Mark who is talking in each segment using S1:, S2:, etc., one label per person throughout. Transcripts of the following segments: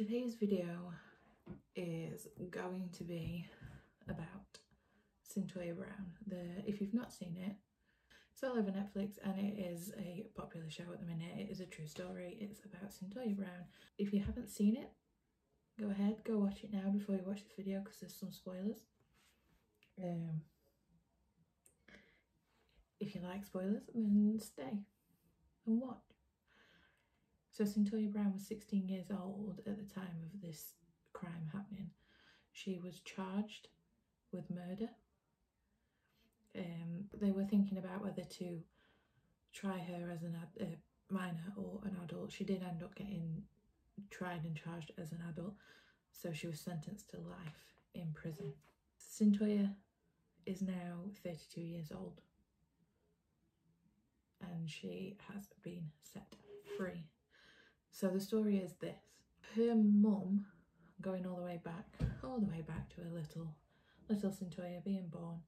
S1: Today's video is going to be about Cyntoia Brown. If you've not seen it, it's all over Netflix and it is a popular show at the minute. It is a true story. It's about Cyntoia Brown. If you haven't seen it, go ahead, go watch it now before you watch this video because there's some spoilers. If you like spoilers, then stay and watch. So Cyntoia Brown was 16 years old at the time of this crime happening. She was charged with murder. They were thinking about whether to try her as a minor or an adult. She did end up getting tried and charged as an adult, so she was sentenced to life in prison. Cyntoia is now 32 years old and she has been set free. So the story is this. Her mum, going all the way back to a little Cyntoia being born,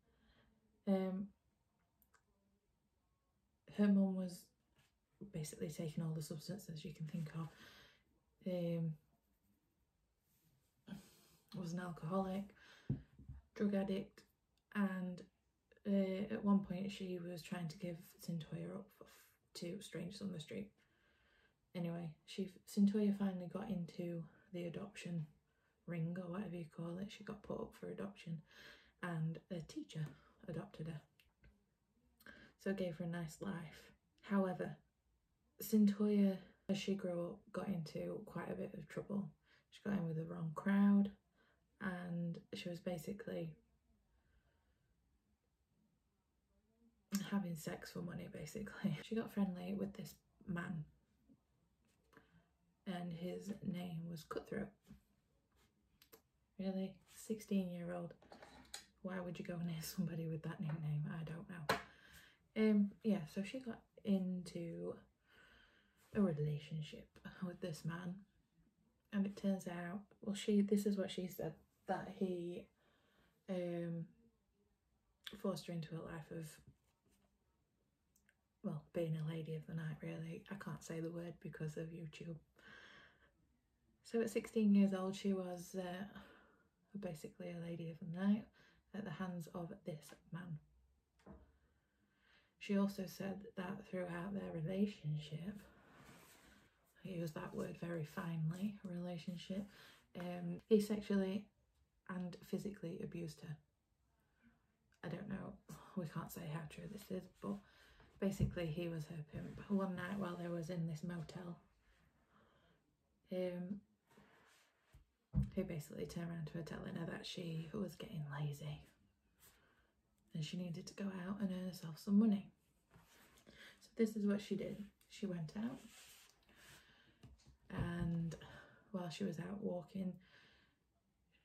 S1: her mum was basically taking all the substances you can think of. Was an alcoholic, drug addict, and at one point she was trying to give Cyntoia up to strangers on the street. Anyway, Cyntoia finally got into the adoption ring, or whatever you call it. She got put up for adoption and a teacher adopted her. So it gave her a nice life. However, Cyntoia, as she grew up, got into quite a bit of trouble. She got in with the wrong crowd and she was basically having sex for money, basically. She got friendly with this man and his name was Cutthroat. Really? 16-year-old? Why would you go near somebody with that nickname? I don't know. Yeah, so she got into a relationship with this man and it turns out, well, this is what she said, that he forced her into a life of, well, being a lady of the night, really. I can't say the word because of YouTube. So at 16 years old, she was basically a lady of the night at the hands of this man. She also said that throughout their relationship, I use that word very finely, relationship, he sexually and physically abused her. I don't know, we can't say how true this is, but basically he was her pimp. One night while they was in this motel, he basically turned around to her telling her that she was getting lazy and she needed to go out and earn herself some money. So this is what she did. She went out and while she was out walking,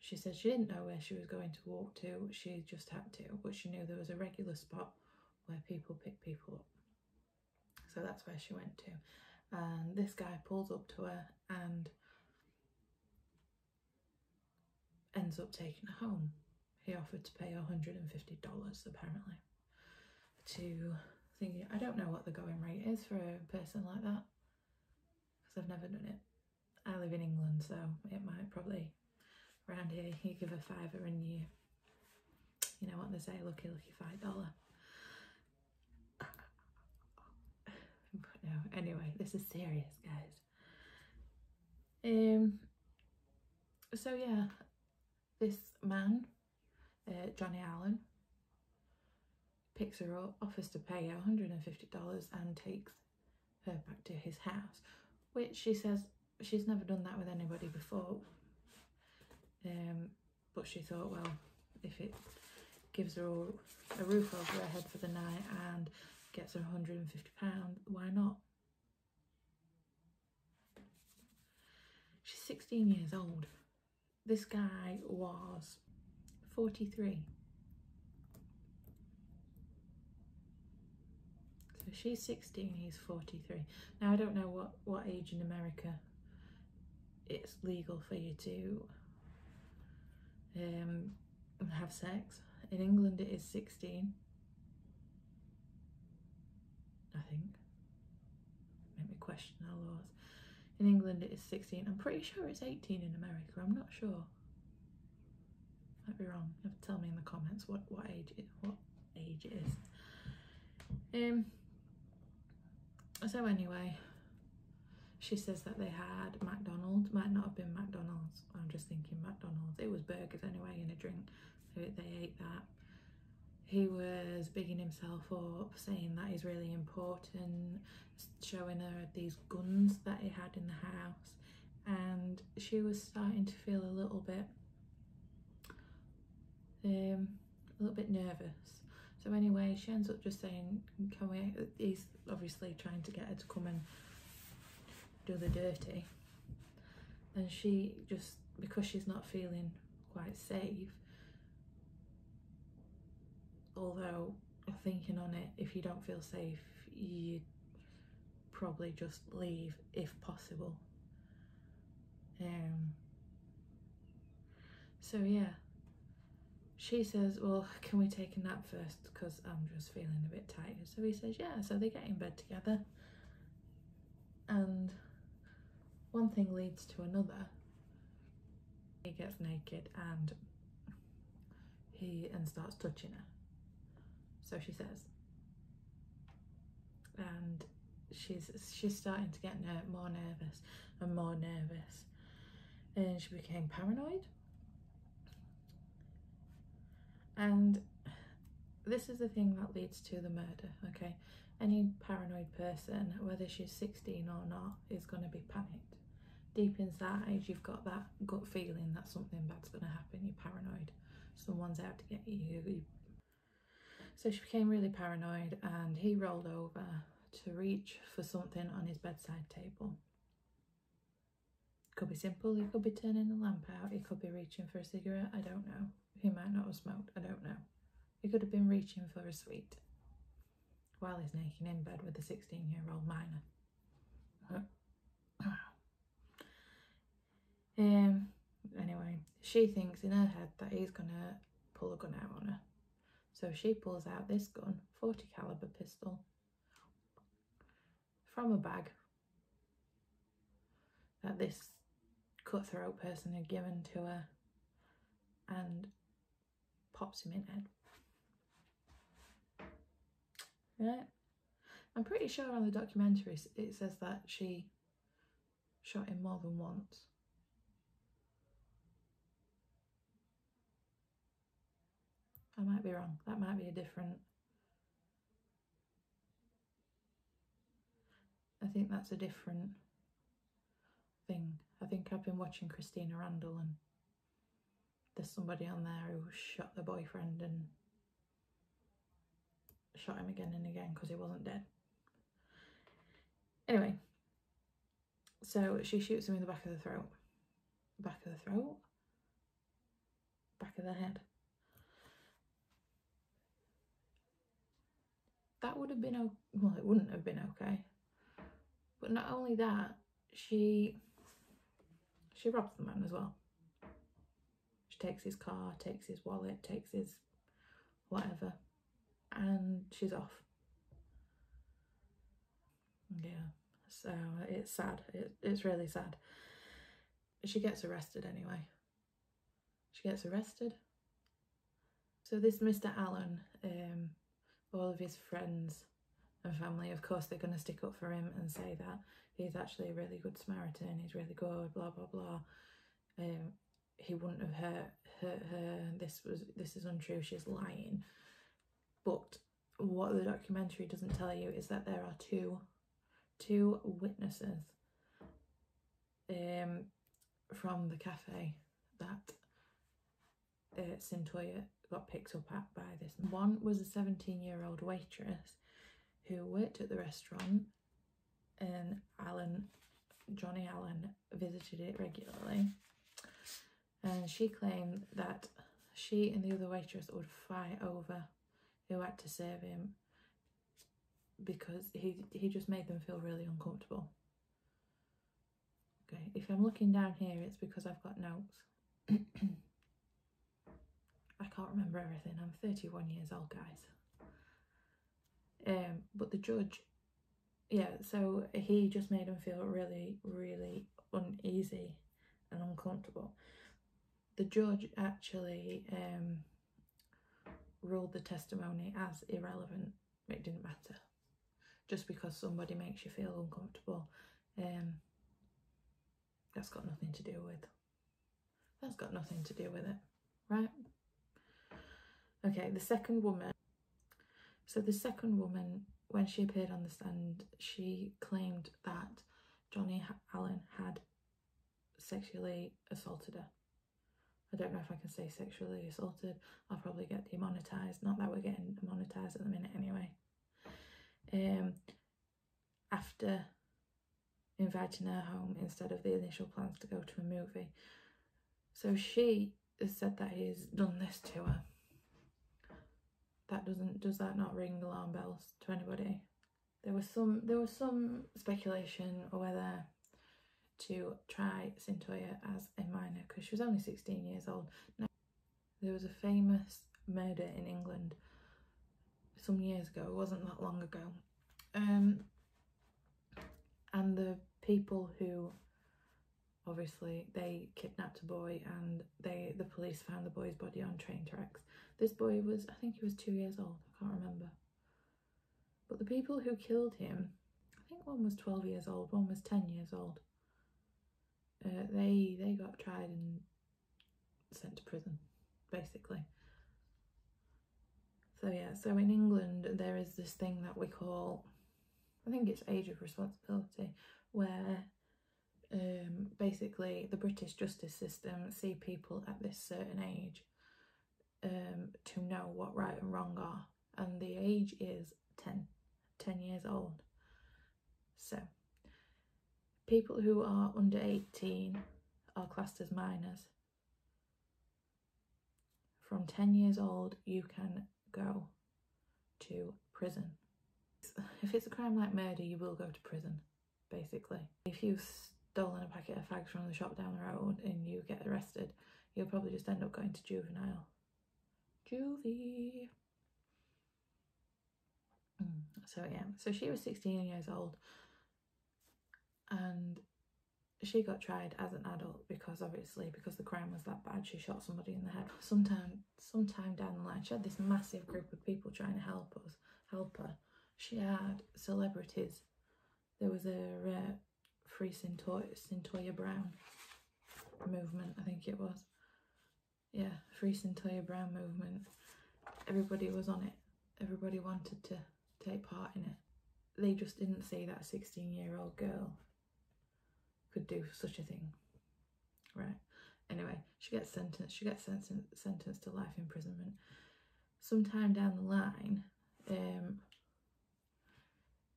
S1: she said she didn't know where she was going to walk to, she just had to, but she knew there was a regular spot where people pick people up. So that's where she went to. And this guy pulls up to her and ends up taking her home. He offered to pay $150 apparently to thingy. I don't know what the going rate is for a person like that because I've never done it. I live in England, so it might probably, around here you give a fiver and you know what they say, lucky $5. But no, anyway, this is serious, guys. So yeah, this man, Johnny Allen, picks her up, offers to pay her $150 and takes her back to his house, which she says she's never done that with anybody before. But she thought, well, if it gives her a roof over her head for the night and gets her £150, why not? She's 16 years old. This guy was 43. So she's 16, he's 43. Now I don't know what age in America it's legal for you to have sex. In England it is 16, I think. Make me question our laws. In England it is 16. I'm pretty sure it's 18 in America. I'm not sure. Might be wrong. You have to tell me in the comments what age it is. So anyway, she says that they had McDonald's. Might not have been McDonald's. I'm just thinking McDonald's. It was burgers anyway and a drink. They ate that. He was bigging himself up, saying that he's really important, showing her these guns that he had in the house, and she was starting to feel a little bit nervous. So anyway, she ends up just saying, "Can we?" He's obviously trying to get her to come and do the dirty, and she just, because she's not feeling quite safe. Although, thinking on it, if you don't feel safe, you probably just leave if possible. So yeah, she says, well, can we take a nap first, because I'm just feeling a bit tired. So he says yeah. So they get in bed together, and one thing leads to another. He gets naked and starts touching her. So she says, and she's starting to get more nervous and more nervous, and she became paranoid. And this is the thing that leads to the murder, okay? Any paranoid person, whether she's 16 or not, is going to be panicked. Deep inside, you've got that gut feeling that something bad's going to happen. You're paranoid. Someone's out to get you. So she became really paranoid, and he rolled over to reach for something on his bedside table. Could be simple. He could be turning the lamp out. He could be reaching for a cigarette. I don't know. He might not have smoked. I don't know. He could have been reaching for a sweet while he's naked in bed with a 16-year-old minor. Anyway, she thinks in her head that he's gonna pull a gun out on her. So she pulls out this gun, 40 caliber pistol, from a bag that this cutthroat person had given to her, and pops him in the head. Right? I'm pretty sure on the documentary it says that she shot him more than once. I might be wrong. That might be a different... I think that's a different thing. I think I've been watching Christina Randall, and there's somebody on there who shot the boyfriend and shot him again and again because he wasn't dead. Anyway, so she shoots him in the back of the throat. Back of the throat? Back of the head. That would have been, well, it wouldn't have been okay. But not only that, she robs the man as well. She takes his car, takes his wallet, takes his whatever, and she's off. Yeah, so it's sad. It's really sad. She gets arrested anyway. She gets arrested. So this Mr. Allen, all of his friends and family, of course, they're going to stick up for him and say that he's actually a really good Samaritan, he's really good, blah, blah, blah. He wouldn't have hurt her, this is untrue, she's lying. But what the documentary doesn't tell you is that there are two witnesses from the cafe that Cyntoia got picked up at by this. One was a 17-year-old waitress who worked at the restaurant, and Johnny Allen visited it regularly, and she claimed that she and the other waitress would fight over who had to serve him because he just made them feel really uncomfortable. Okay, if I'm looking down here, it's because I've got notes. I can't remember everything. I'm 31 years old, guys. But the judge yeah, so he just made him feel really, really uneasy and uncomfortable. The judge actually ruled the testimony as irrelevant. It didn't matter. Just because somebody makes you feel uncomfortable, that's got nothing to do with it, right? Okay, the second woman. So the second woman, when she appeared on the stand, she claimed that Johnny Allen had sexually assaulted her. I don't know if I can say sexually assaulted. I'll probably get demonetised. Not that we're getting demonetised at the minute anyway. After inviting her home instead of the initial plans to go to a movie. So she has said that he's done this to her. Does that not ring alarm bells to anybody? There was some speculation whether to try Cyntoia as a minor because she was only 16 years old. Now, there was a famous murder in England some years ago, it wasn't that long ago, and the people who, obviously, they kidnapped a boy and the police found the boy's body on train tracks. This boy was, I think he was 2 years old, I can't remember. But the people who killed him, I think one was 12 years old, one was 10 years old. They got tried and sent to prison, basically. So yeah, so in England there is this thing that we call, I think it's age of responsibility, where basically the British justice system see people at this certain age to know what right and wrong are, and the age is 10 years old. So people who are under 18 are classed as minors. From 10 years old you can go to prison. If it's a crime like murder, you will go to prison, basically. If you've stolen a packet of fags from the shop down the road and you get arrested, you'll probably just end up going to juvenile. Juvie. So yeah, so she was 16 years old and she got tried as an adult because the crime was that bad. She shot somebody in the head. Sometime down the line, she had this massive group of people trying to help her. She had celebrities. There was a Free Cyntoia Brown movement, I think it was. Yeah, Free Cyntoia Brown movement. Everybody was on it. Everybody wanted to take part in it. They just didn't see that a 16-year-old girl could do such a thing, right? Anyway, she gets sentenced to life imprisonment. Sometime down the line,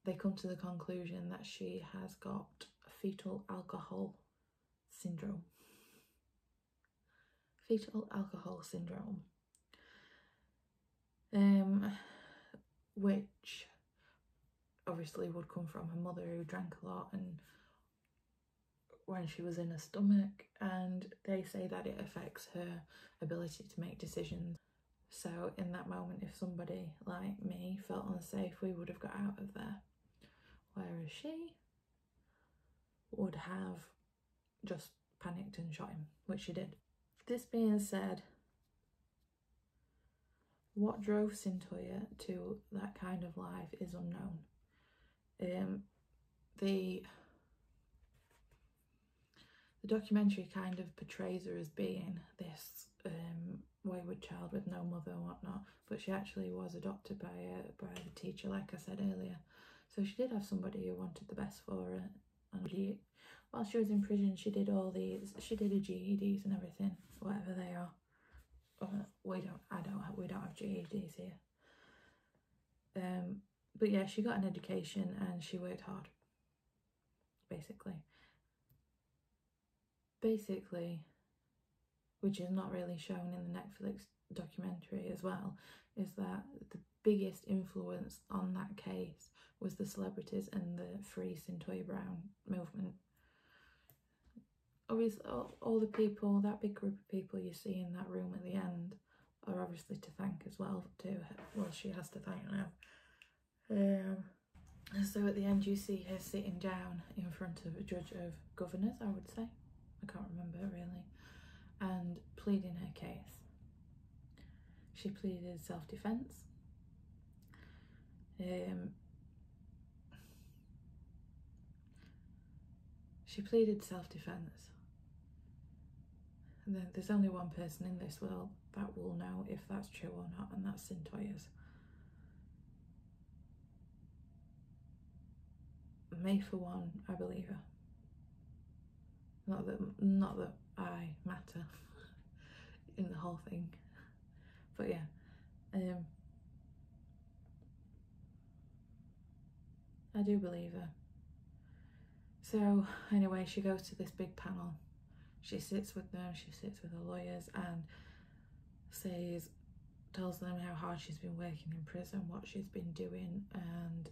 S1: they come to the conclusion that she has got fetal alcohol syndrome. Which obviously would come from her mother, who drank a lot and when she was in her stomach, and they say that it affects her ability to make decisions. So in that moment, if somebody like me felt unsafe, we would have got out of there, whereas she would have just panicked and shot him, which she did. This being said, what drove Cyntoia to that kind of life is unknown. The documentary kind of portrays her as being this wayward child with no mother and whatnot, but she actually was adopted by the teacher, like I said earlier. So she did have somebody who wanted the best for her. And while she was in prison, she did her GEDs and everything, whatever they are. We don't have GEDs here. But yeah, she got an education and she worked hard, basically, which is not really shown in the Netflix documentary as well, is that the biggest influence on that case was the celebrities and the Free Cyntoia Brown movement. Obviously, all the people, that big group of people you see in that room at the end, are obviously to thank as well. She has to thank now. So at the end you see her sitting down in front of a judge of governors, I would say. I can't remember really. And pleading her case. She pleaded self-defence. She pleaded self-defence. And then there's only one person in this world that will know if that's true or not, and that's Cyntoia's. Me for one, I believe her. Not that I matter in the whole thing, but yeah, I do believe her. So anyway, she goes to this big panel. She sits with them, she sits with the lawyers and tells them how hard she's been working in prison, what she's been doing, and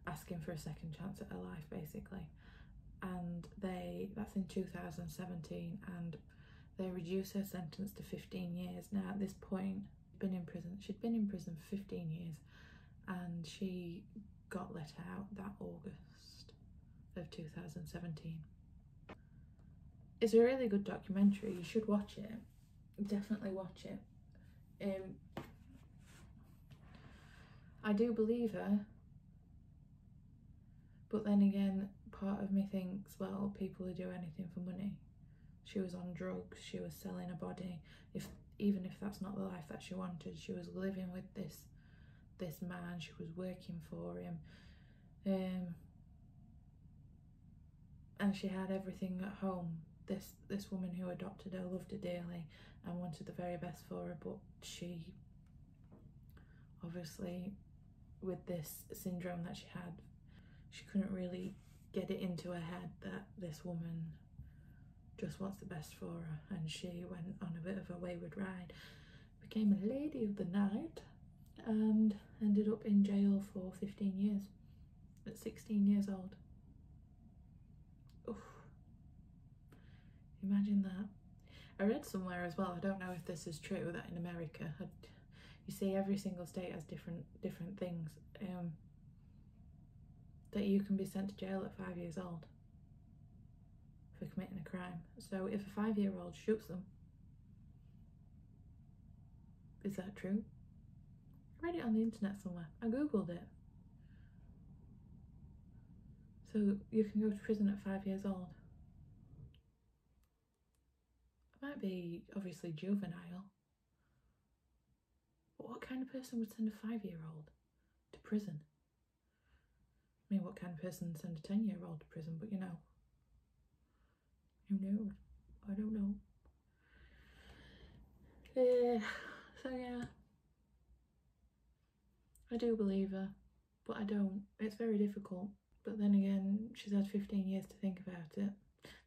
S1: asking for a second chance at her life, basically. And that's in 2017, and they reduce her sentence to 15 years. Now at this point, she'd been in prison for 15 years, and she got let out that August of 2017. It's a really good documentary, you should watch it, definitely watch it. I do believe her, but then again, part of me thinks, well, people who do anything for money. She was on drugs, she was selling a body. Even if that's not the life that she wanted, she was living with this man, she was working for him. And she had everything at home. This woman who adopted her loved her dearly and wanted the very best for her, but she obviously, with this syndrome that she had, she couldn't really get it into her head that this woman just wants the best for her, and she went on a bit of a wayward ride, became a lady of the night, and ended up in jail for 15 years at 16 years old. Oof. Imagine that. I read somewhere as well, I don't know if this is true, that in America, you see every single state has different things, that you can be sent to jail at 5 years old for committing a crime. So if a 5-year-old shoots them, is that true? I read it on the internet somewhere, I googled it. So you can go to prison at 5 years old. It might be obviously juvenile, but what kind of person would send a 5-year-old to prison? I mean, what kind of person would send a 10-year-old to prison? But you know, who knows? I don't know. So yeah, I do believe her, but I don't. It's very difficult. But then again, she's had 15 years to think about it.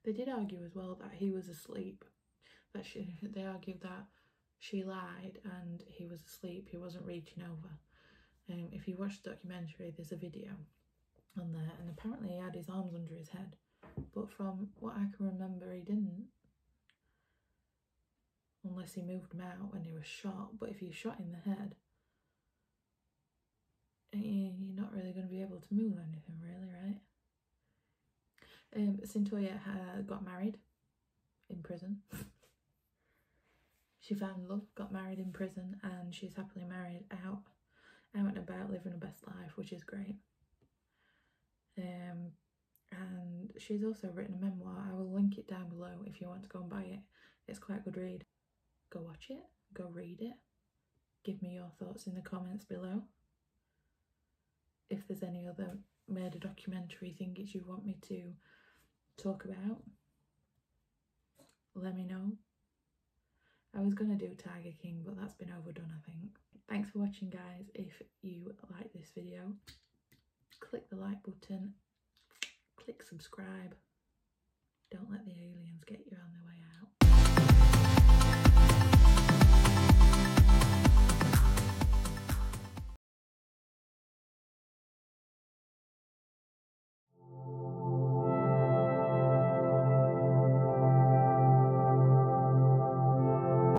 S1: They did argue as well that he was asleep. They argued that she lied and he was asleep, he wasn't reaching over. If you watch the documentary, there's a video on there, and apparently he had his arms under his head, but from what I can remember, he didn't, unless he moved them out when he was shot. But if you're shot in the head, you're not really going to be able to move anything, really, right? Cyntoia got married in prison. She found love, got married in prison, and she's happily married out and about, living her best life, which is great. And she's also written a memoir. I will link it down below if you want to go and buy it. It's quite a good read. Go watch it, go read it. Give me your thoughts in the comments below. If there's any other murder documentary thingies you want me to talk about, let me know. I was going to do Tiger King, but that's been overdone, I think. Thanks for watching, guys. If you like this video, click the like button, click subscribe. Don't let the aliens get you on the way out.